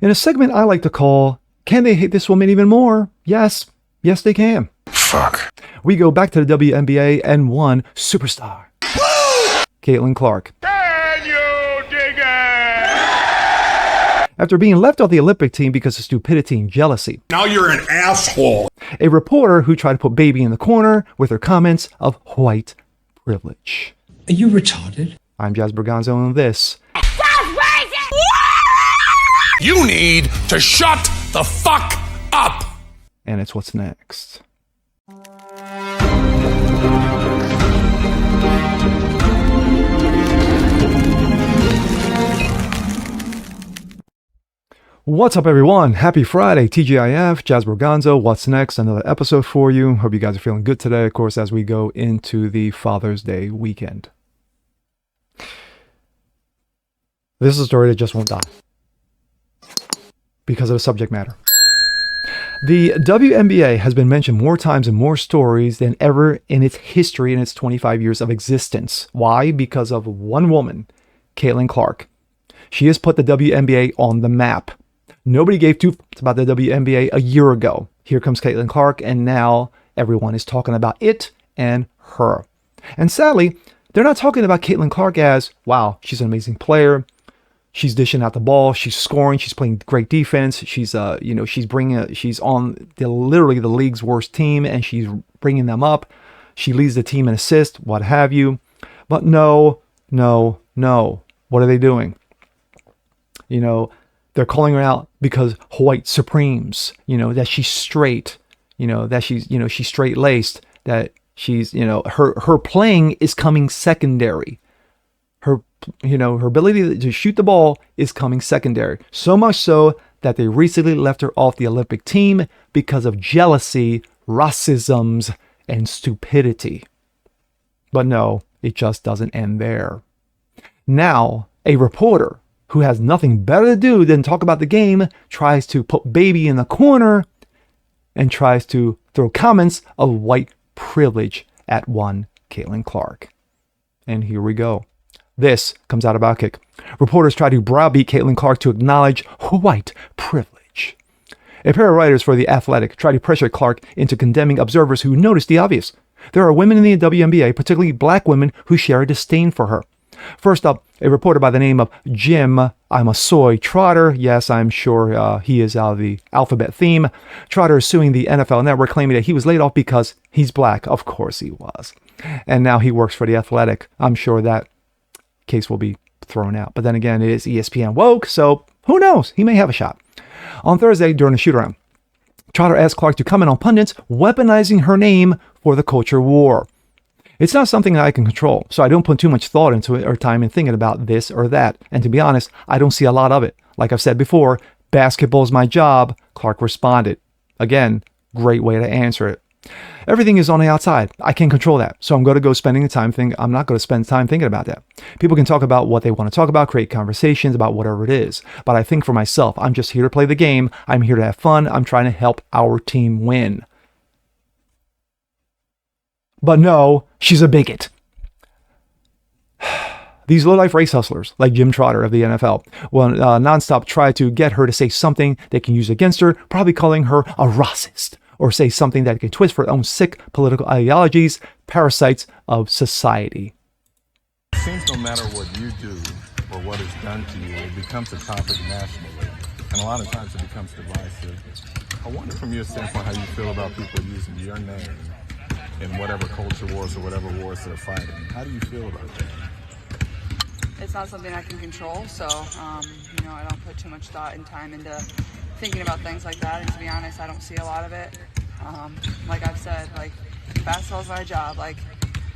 In a segment I like to call, Can They Hate This Woman Even More? Yes, they can. Fuck. We go back to the WNBA and one superstar, Caitlin Clark. Can you dig it? After being left off the Olympic team because of stupidity and jealousy. Now you're an asshole. A reporter who tried to put baby in the corner with her comments of white privilege. Are you retarded? I'm Jazz Berganzo, and this. You need to shut the fuck up. And it's what's next. What's up, everyone? Happy Friday, TGIF, Jazz Berganzo. What's next? Another episode for you. Hope you guys are feeling good today, of course, as we go into the Father's Day weekend. This is a story that just won't die because of the subject matter. The WNBA has been mentioned more times in more stories than ever in its history in its 25 years of existence. Why? Because of one woman, Caitlin Clark. She has put the WNBA on the map. Nobody gave two fucks about the WNBA a year ago. Here comes Caitlin Clark, and now everyone is talking about it and her. And sadly, they're not talking about Caitlin Clark as, wow, she's an amazing player. She's dishing out the ball. She's scoring. She's playing great defense. She's on literally the league's worst team, and she's bringing them up. She leads the team in assists, what have you. But no. What are they doing? They're calling her out because white supremes, that she's straight, that she's straight laced, that she's, her playing is coming secondary. Her ability to shoot the ball is coming secondary. So much so that they recently left her off the Olympic team because of jealousy, racisms, and stupidity. But no, it just doesn't end there. Now, a reporter who has nothing better to do than talk about the game tries to put baby in the corner and tries to throw comments of white privilege at one Caitlin Clark. And here we go. This comes out of Outkick. Reporters try to browbeat Caitlin Clark to acknowledge white privilege. A pair of writers for The Athletic try to pressure Clark into condemning observers who notice the obvious. There are women in the WNBA, particularly black women, who share a disdain for her. First up, a reporter by the name of Jim, I'm a soy Trotter. Yes, I'm sure he is out of the alphabet theme. Trotter is suing the NFL Network, claiming that he was laid off because he's black. Of course he was. And now he works for The Athletic. I'm sure that case will be thrown out. But then again, it is ESPN woke, so who knows? He may have a shot. On Thursday, during a shoot-around, Trotter asked Clark to comment on pundits weaponizing her name for the culture war. It's not something that I can control, so I don't put too much thought into it or time in thinking about this or that. And to be honest, I don't see a lot of it. Like I've said before, basketball is my job, Clark responded. Again, great way to answer it. Everything is on the outside. I can't control that. So I'm going to go spending the time thinking. I'm not going to spend time thinking about that. People can talk about what they want to talk about, create conversations about whatever it is. But I think for myself, I'm just here to play the game. I'm here to have fun. I'm trying to help our team win. But no, she's a bigot. These low-life race hustlers, like Jim Trotter of the NFL, will nonstop try to get her to say something they can use against her, probably calling her a racist, or say something that can twist for their own sick political ideologies, parasites of society. It seems no matter what you do or what is done to you, it becomes a topic nationally. And a lot of times it becomes divisive. I wonder from your standpoint how you feel about people using your name in whatever culture wars or whatever wars they're fighting. How do you feel about that? It's not something I can control, so I don't put too much thought and time into thinking about things like that. And to be honest, I don't see a lot of it. Like I've said, basketball's my job.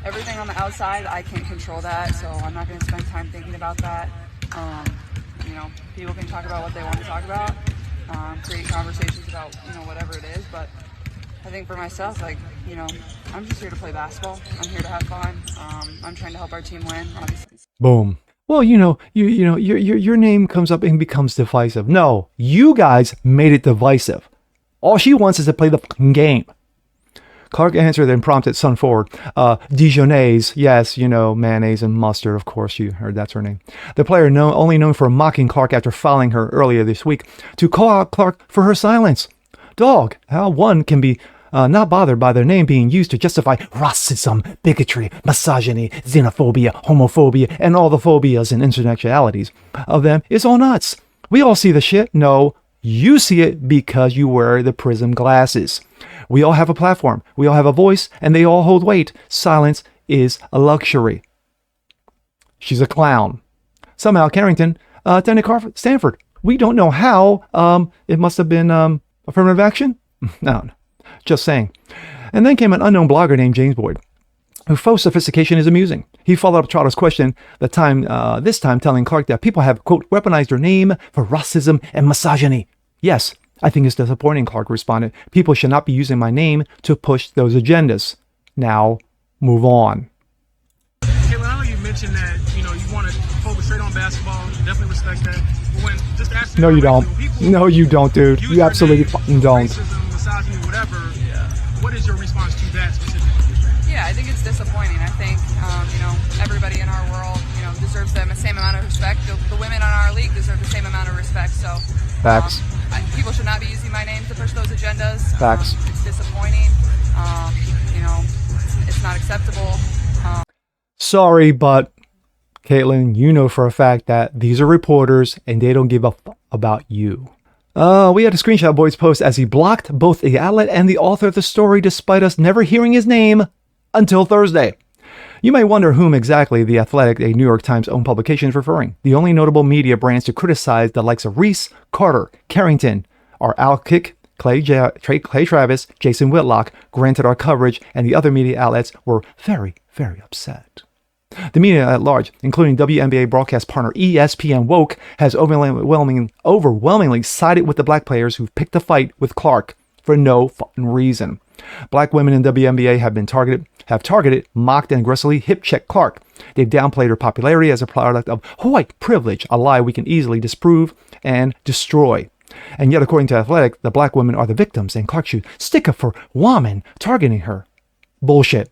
Everything on the outside, I can't control that, so I'm not going to spend time thinking about that. People can talk about what they want to talk about, create conversations about whatever it is, but I think for myself, I'm just here to play basketball. I'm here to have fun. I'm trying to help our team win, obviously. Boom. Well, your name comes up and becomes divisive. No, you guys made it divisive. All she wants is to play the fucking game. Clark answered and prompted son forward. Dijonnaise, yes, mayonnaise and mustard, of course, you heard that's her name. The player only known for mocking Clark after fouling her earlier this week to call out Clark for her silence. Dog, how one can be not bothered by their name being used to justify racism, bigotry, misogyny, xenophobia, homophobia, and all the phobias and intersectionalities of them is all nuts. We all see the shit. No, you see it because you wear the prism glasses. We all have a platform. We all have a voice, and they all hold weight. Silence is a luxury. She's a clown. Somehow Carrington attended Stanford. We don't know how. It must have been affirmative action? No, just saying. And then came an unknown blogger named James Boyd, whose faux sophistication is amusing. He followed up Trotter's question, this time telling Clark that people have, quote, weaponized her name for racism and misogyny. Yes, I think it's disappointing, Clark responded. People should not be using my name to push those agendas. Now, move on. Caitlin, I know you mentioned that, you want to focus straight on basketball. Definitely respect that. But when just asking No, you don't. No, you don't, dude. You absolutely fucking don't. Racism, misogyny, whatever. What is your response to that specifically? Yeah, I think it's disappointing. I think, everybody in our world, deserves the same amount of respect. The women on our league deserve the same amount of respect. So, Facts. People should not be using my name to push those agendas. Facts. It's disappointing. It's not acceptable. Sorry, but Caitlin, you know for a fact that these are reporters and they don't give a fuck about you. We had a screenshot Boyd's post as he blocked both the outlet and the author of the story despite us never hearing his name until Thursday. You may wonder whom exactly The Athletic, a New York Times owned publication, is referring. The only notable media brands to criticize the likes of Reese, Carter, Carrington are Outkick, Clay Travis, Jason Whitlock. Granted, our coverage and the other media outlets were very, very upset. The media at large, including WNBA broadcast partner ESPN Woke, has overwhelmingly sided with the black players who've picked a fight with Clark for no fucking reason. Black women in WNBA have targeted, mocked, and aggressively hip-checked Clark. They've downplayed her popularity as a product of white privilege, a lie we can easily disprove and destroy. And yet, according to Athletic, the black women are the victims, and Clark should stick up for women targeting her. Bullshit.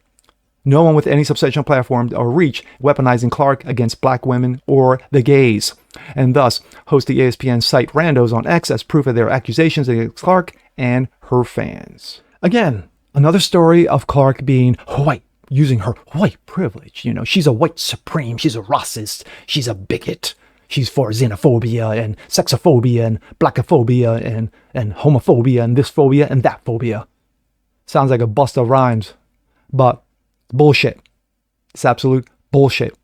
No one with any substantial platform or reach weaponizing Clark against black women or the gays, and thus host the ESPN site Randos on X as proof of their accusations against Clark and her fans. Again, another story of Clark being white, using her white privilege. She's a white supreme, she's a racist, she's a bigot. She's for xenophobia and sexophobia and blackophobia and homophobia and this phobia and that phobia. Sounds like a bust of rhymes, but bullshit. It's absolute bullshit.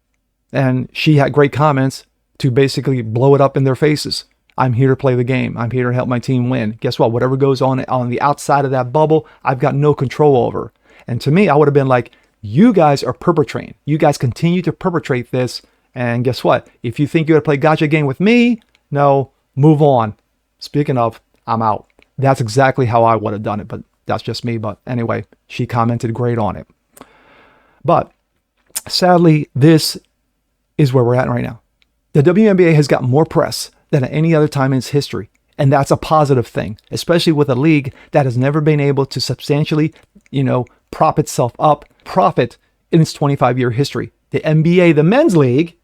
And she had great comments to basically blow it up in their faces. I'm here to play the game. I'm here to help my team win. Guess what? Whatever goes on the outside of that bubble, I've got no control over. And to me, I would have been like, you guys are perpetrating. You guys continue to perpetrate this. And guess what? If you think you're going to play gotcha game with me, no, move on. Speaking of, I'm out. That's exactly how I would have done it, but that's just me. But anyway, she commented great on it. But sadly, this is where we're at right now. The WNBA has got more press than at any other time in its history. And that's a positive thing, especially with a league that has never been able to substantially, prop itself up, profit in its 25-year history. The NBA, the men's league,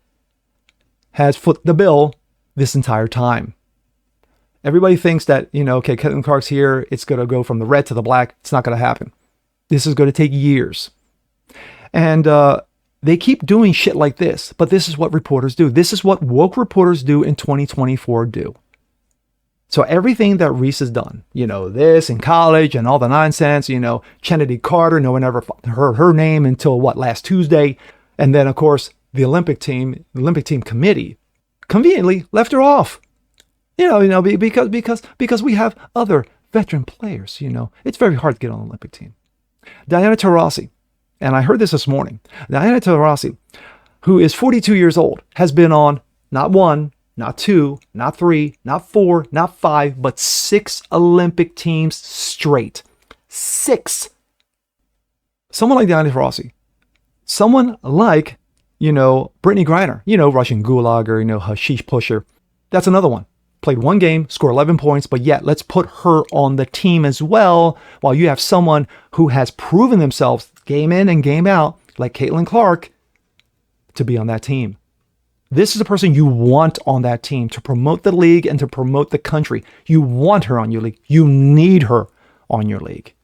has footed the bill this entire time. Everybody thinks that, okay, Caitlin Clark's here, it's going to go from the red to the black. It's not going to happen. This is going to take years. And they keep doing shit like this, but this is what reporters do. This is what woke reporters do in 2024 do. So everything that Reese has done, this in college and all the nonsense, Kennedy Carter, no one ever heard her name until last Tuesday. And then, of course, the Olympic team committee conveniently left her off. Because we have other veteran players, It's very hard to get on the Olympic team. Diana Taurasi, and I heard this morning, Diana Taurasi, who is 42 years old, has been on not one, not two, not three, not four, not five, but 6 Olympic teams straight. 6. Someone like Diana Taurasi, someone like, Brittany Griner, Russian gulager, hashish pusher. That's another one. played one game, scored 11 points, but yet let's put her on the team as well, while you have someone who has proven themselves game in and game out, like Caitlin Clark, to be on that team. This is the person you want on that team to promote the league and to promote the country. You want her on your league. You need her on your league.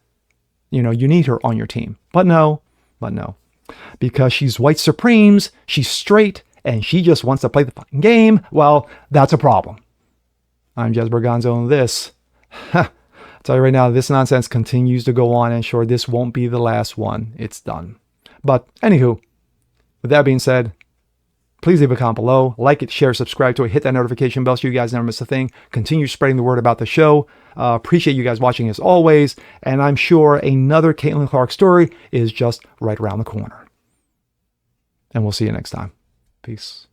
You need her on your team. But no. Because she's white supremes, she's straight, and she just wants to play the fucking game, well, that's a problem. I'm Jez Berganzo, and this, I'll tell you right now, this nonsense continues to go on, and sure, this won't be the last one. It's done. But anywho, with that being said, please leave a comment below, like it, share, subscribe to it, hit that notification bell so you guys never miss a thing. Continue spreading the word about the show. Appreciate you guys watching as always, and I'm sure another Caitlin Clark story is just right around the corner. And we'll see you next time. Peace.